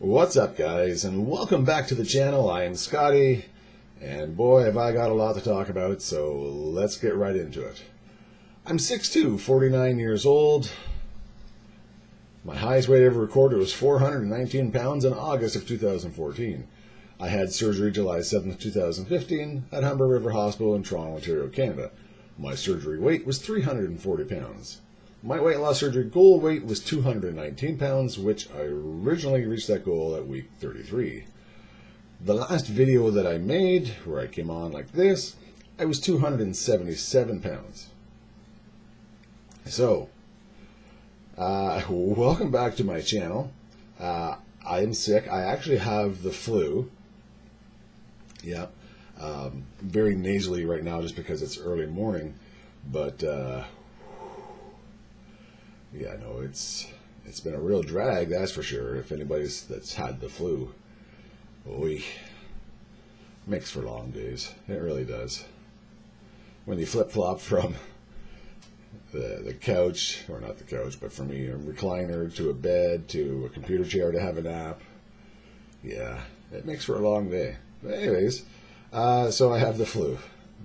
What's up, guys, and welcome back to the channel. I am Skotti, and boy, have I got a lot to talk about, so let's get right into it. I'm 6'2", 49 years old. My highest weight ever recorded was 419 pounds in August of 2014. I had surgery July 7th, 2015 at Humber River Hospital in Toronto, Ontario, Canada. My surgery weight was 340 pounds. My weight loss surgery goal weight was 219 pounds, which I originally reached that goal at week 33. The last video that I made, where I came on like this, I was 277 pounds. So, welcome back to my channel. I am sick. I actually have the flu. Yeah. Very nasally right now just because it's early morning, but yeah, no, it's been a real drag, that's for sure. If anybody's that's had the flu, boy, makes for long days. It really does. When you flip-flop from the couch, or not the couch, but for me, a recliner to a bed to a computer chair to have a nap, yeah, it makes for a long day. But anyways, so I have the flu,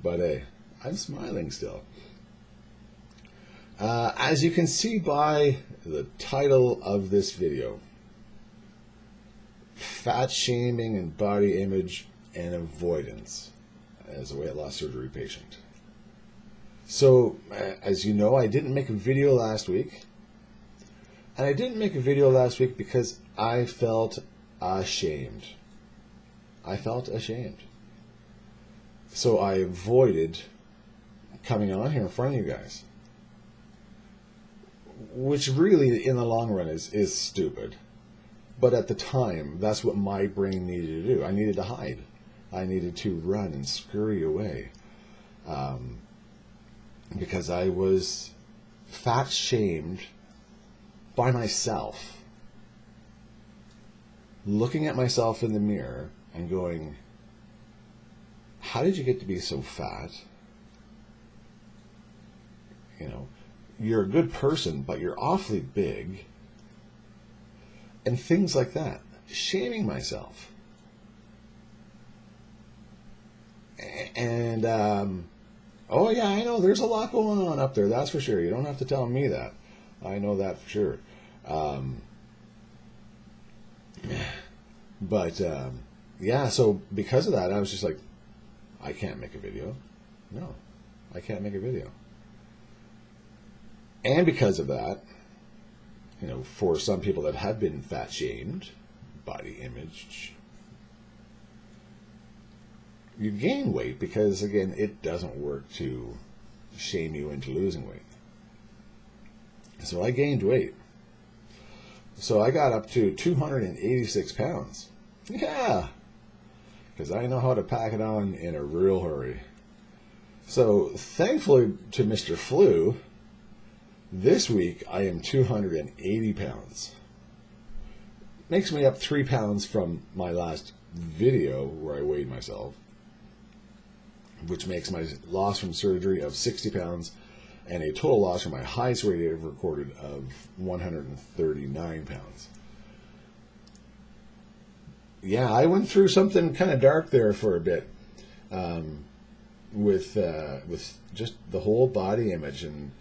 but hey, I'm smiling still. As you can see by the title of this video, fat shaming and body image and avoidance as a weight loss surgery patient. So, as you know, I didn't make a video last week. And I didn't make a video last week because I felt ashamed. I felt ashamed. So I avoided coming on here in front of you guys. Which really, in the long run, is stupid. But at the time, that's what my brain needed to do. I needed to hide. I needed to run and scurry away. Because I was fat shamed by myself. Looking at myself in the mirror and going, how did you get to be so fat? You know, you're a good person, but you're awfully big. And things like that. Shaming myself. And, oh yeah, I know, there's a lot going on up there, that's for sure. You don't have to tell me that. I know that for sure. But, yeah, so because of that, I was just like, I can't make a video. No, I can't make a video. And because of that, you know, for some people that have been fat shamed, body image, you gain weight because, again, it doesn't work to shame you into losing weight. So I gained weight. So I got up to 286 pounds. Yeah, because I know how to pack it on in a real hurry. So thankfully to Mr. Flu, this week I am 280 pounds. Makes me up 3 pounds from my last video where I weighed myself, which makes my loss from surgery of 60 pounds and a total loss from my highest weight ever recorded of 139 pounds. Yeah, I went through something kind of dark there for a bit with just the whole body image. And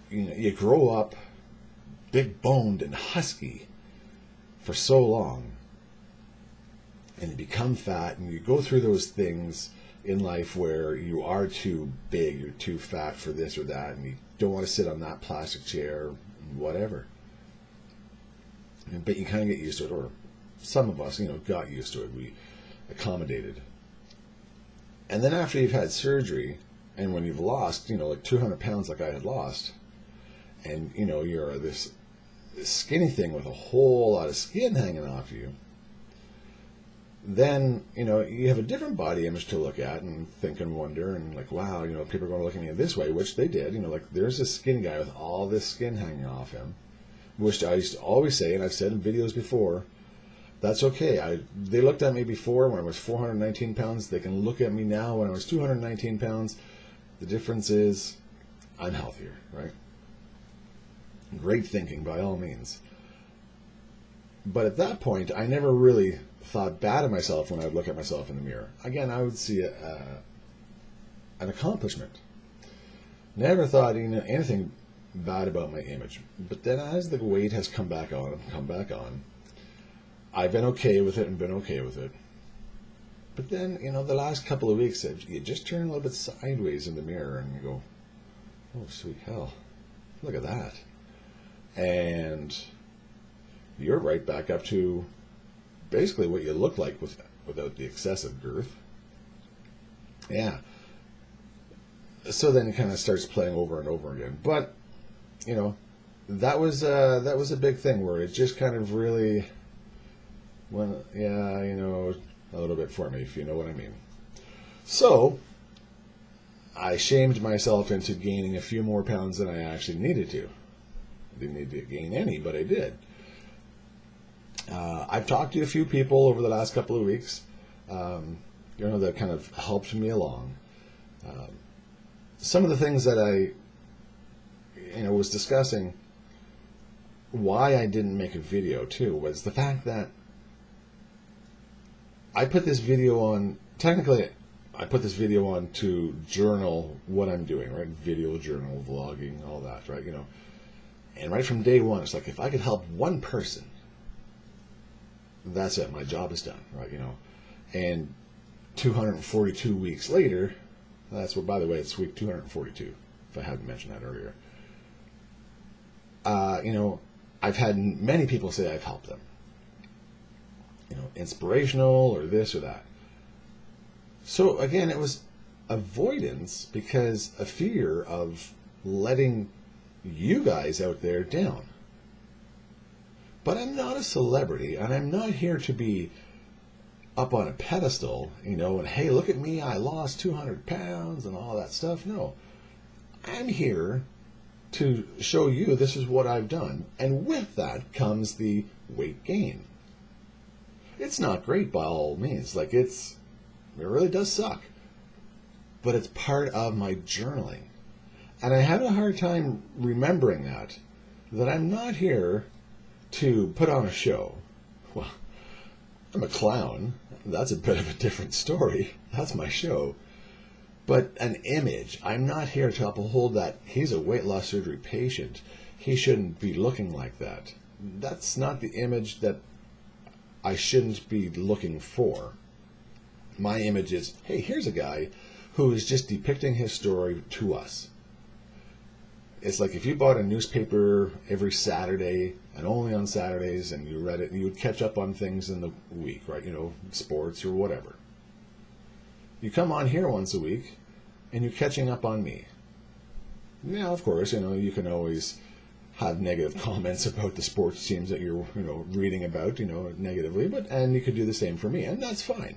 you know, you grow up big boned and husky for so long, and you become fat, and you go through those things in life where you are too big, you're too fat for this or that, and you don't want to sit on that plastic chair, whatever. But you kind of get used to it, or some of us, you know, got used to it. We accommodated. And then after you've had surgery, and when you've lost, you know, like 200 pounds like I had lost, and, you know, you're this skinny thing with a whole lot of skin hanging off you, then, you know, you have a different body image to look at and think and wonder, and like, wow, you know, people are going to look at me this way, which they did. You know, like, there's this skinny guy with all this skin hanging off him, which I used to always say, and I've said in videos before, that's okay. They looked at me before when I was 419 pounds. They can look at me now when I was 219 pounds. The difference is I'm healthier, right? Great thinking by all means. But at that point, I never really thought bad of myself when I would look at myself in the mirror. Again, I would see an accomplishment. Never thought anything bad about my image. But then as the weight has come back on, I've been okay with it and been okay with it. But then, the last couple of weeks, you just turn a little bit sideways in the mirror and you go, oh, sweet hell, look at that. And you're right back up to basically what you look like without the excessive girth. Yeah. So then it kind of starts playing over and over again. But, that was a big thing where it just kind of really went, a little bit for me, if you know what I mean. So I shamed myself into gaining a few more pounds than I actually needed to. I didn't need to gain any, but I did. I've talked to a few people over the last couple of weeks, that kind of helped me along. Some of the things that I, was discussing, why I didn't make a video too, was the fact that I put this video on, technically, I put this video on to journal what I'm doing, right? Video journal, vlogging, all that, right? And right from day one, it's like, if I could help one person, that's it, my job is done, right? And 242 weeks later, that's where, by the way, it's week 242, if I hadn't mentioned that earlier. I've had many people say I've helped them. Inspirational or this or that. So again, it was avoidance because a fear of letting you guys out there down. But I'm not a celebrity, and I'm not here to be up on a pedestal, and hey, look at me, I lost 200 pounds and all that stuff. No, I'm here to show you this is what I've done. And with that comes the weight gain. It's not great by all means. It really does suck. But it's part of my journaling. And I had a hard time remembering that I'm not here to put on a show. Well, I'm a clown. That's a bit of a different story. That's my show. But an image. I'm not here to uphold that he's a weight loss surgery patient. He shouldn't be looking like that. That's not the image that I shouldn't be looking for. My image is, hey, here's a guy who is just depicting his story to us. It's like if you bought a newspaper every Saturday and only on Saturdays and you read it and you would catch up on things in the week, right? Sports or whatever. You come on here once a week and you're catching up on me. Now, of course, you can always have negative comments about the sports teams that you're, reading about, negatively, and you could do the same for me, and that's fine.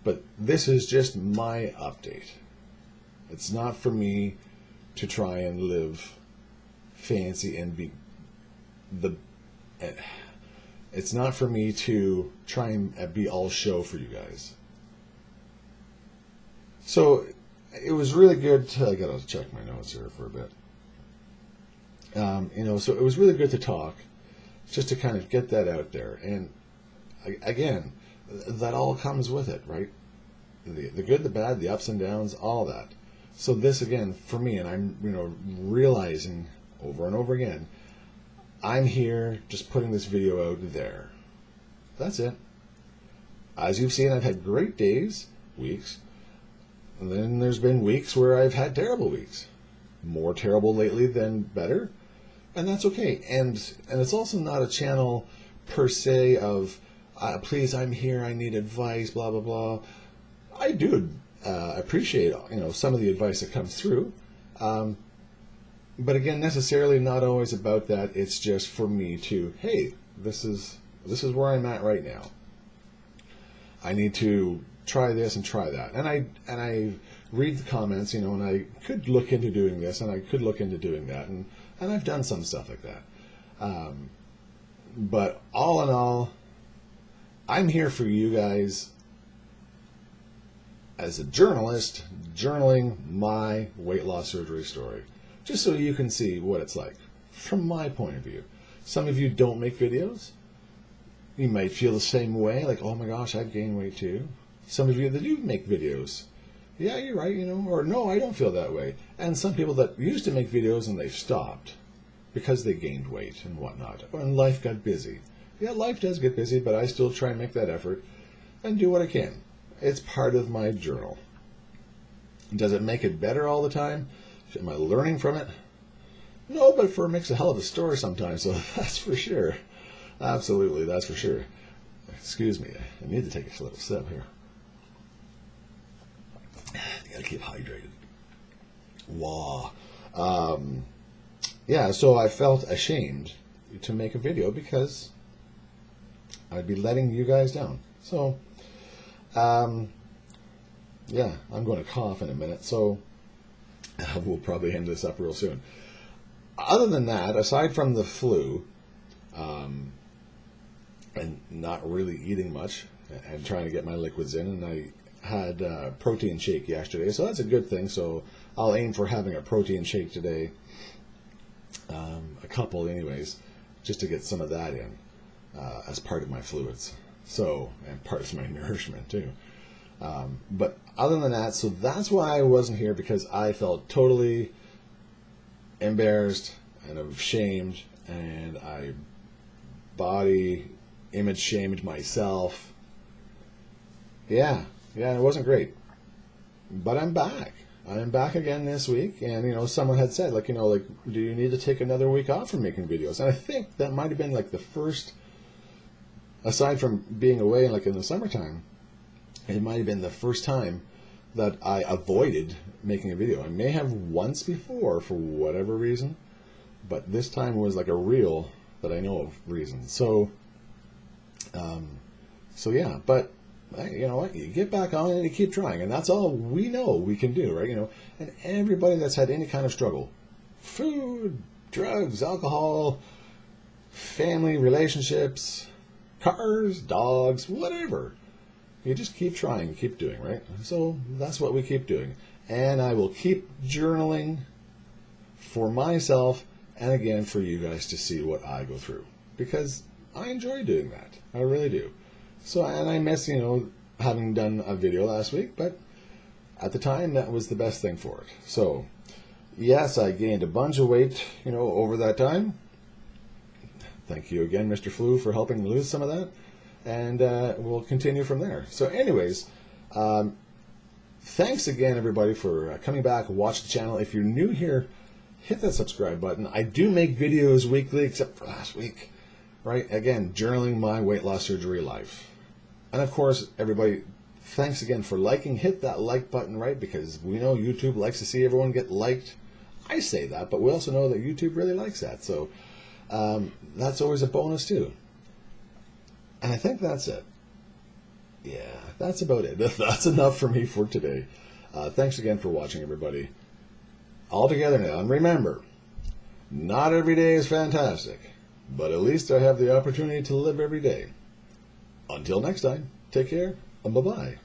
But this is just my update. It's not for me to try and live fancy and be it's not for me to try and be all show for you guys. So it was really good I gotta check my notes here for a bit. So it was really good to talk, just to kind of get that out there. And again, that all comes with it, right? The good, the bad, the ups and downs, all that. So this, again, for me, and I'm, realizing over and over again, I'm here just putting this video out there. That's it. As you've seen, I've had great days, weeks, and then there's been weeks where I've had terrible weeks. More terrible lately than better, and that's okay. And it's also not a channel per se of, please, I'm here, I need advice, blah, blah, blah. I do appreciate, some of the advice that comes through. But again, necessarily not always about that. It's just for me to, hey, this is where I'm at right now. I need to try this and try that. And I read the comments, and I could look into doing this and I could look into doing that. And I've done some stuff like that. But all in all, I'm here for you guys as a journalist, journaling my weight loss surgery story, just so you can see what it's like from my point of view. Some of you don't make videos. You might feel the same way, like, oh my gosh, I've gained weight too. Some of you that do make videos, yeah, you're right, or no, I don't feel that way. And some people that used to make videos and they've stopped because they gained weight and whatnot, and life got busy. Yeah, life does get busy, but I still try and make that effort and do what I can. It's part of my journal. Does it make it better all the time? Am I learning from it? No, but it makes a hell of a story sometimes, so that's for sure. Absolutely, that's for sure. Excuse me, I need to take a little sip here. You gotta keep hydrated. Wow. Yeah, so I felt ashamed to make a video because I'd be letting you guys down. So, yeah, I'm going to cough in a minute, so we'll probably end this up real soon. Other than that, aside from the flu, and not really eating much and trying to get my liquids in, and I had a protein shake yesterday, so that's a good thing. So I'll aim for having a protein shake today, a couple anyways, just to get some of that in as part of my fluids, so, and part of my nourishment too. But other than that, so that's why I wasn't here, because I felt totally embarrassed and ashamed, and I body image shamed myself. Yeah, it wasn't great. But I'm back. I'm back again this week, and someone had said, like, do you need to take another week off from making videos? And I think that might have been like the first, aside from being away like in the summertime, it might have been the first time that I avoided making a video. I may have once before for whatever reason, but this time was like a real, that I know of, reason. So yeah, but you know what? You get back on and you keep trying, and that's all we know we can do, right? And everybody that's had any kind of struggle, food, drugs, alcohol, family, relationships, cars, dogs, whatever, you just keep trying, keep doing, right? So that's what we keep doing, and I will keep journaling for myself, and again for you guys to see what I go through, because I enjoy doing that. I really do. So, and I miss, having done a video last week, but at the time, that was the best thing for it. So, yes, I gained a bunch of weight, over that time. Thank you again, Mr. Flu, for helping lose some of that. And we'll continue from there. So anyways, thanks again, everybody, for coming back and watch the channel. If you're new here, hit that subscribe button. I do make videos weekly, except for last week. Right? Again, journaling my weight loss surgery life. And of course, everybody, thanks again for liking. Hit that like button, right? Because we know YouTube likes to see everyone get liked. I say that, but we also know that YouTube really likes that. So that's always a bonus too. And I think that's it. Yeah, that's about it. That's enough for me for today. Thanks again for watching, everybody. All together now. And remember, not every day is fantastic, but at least I have the opportunity to live every day. Until next time, take care, and bye-bye.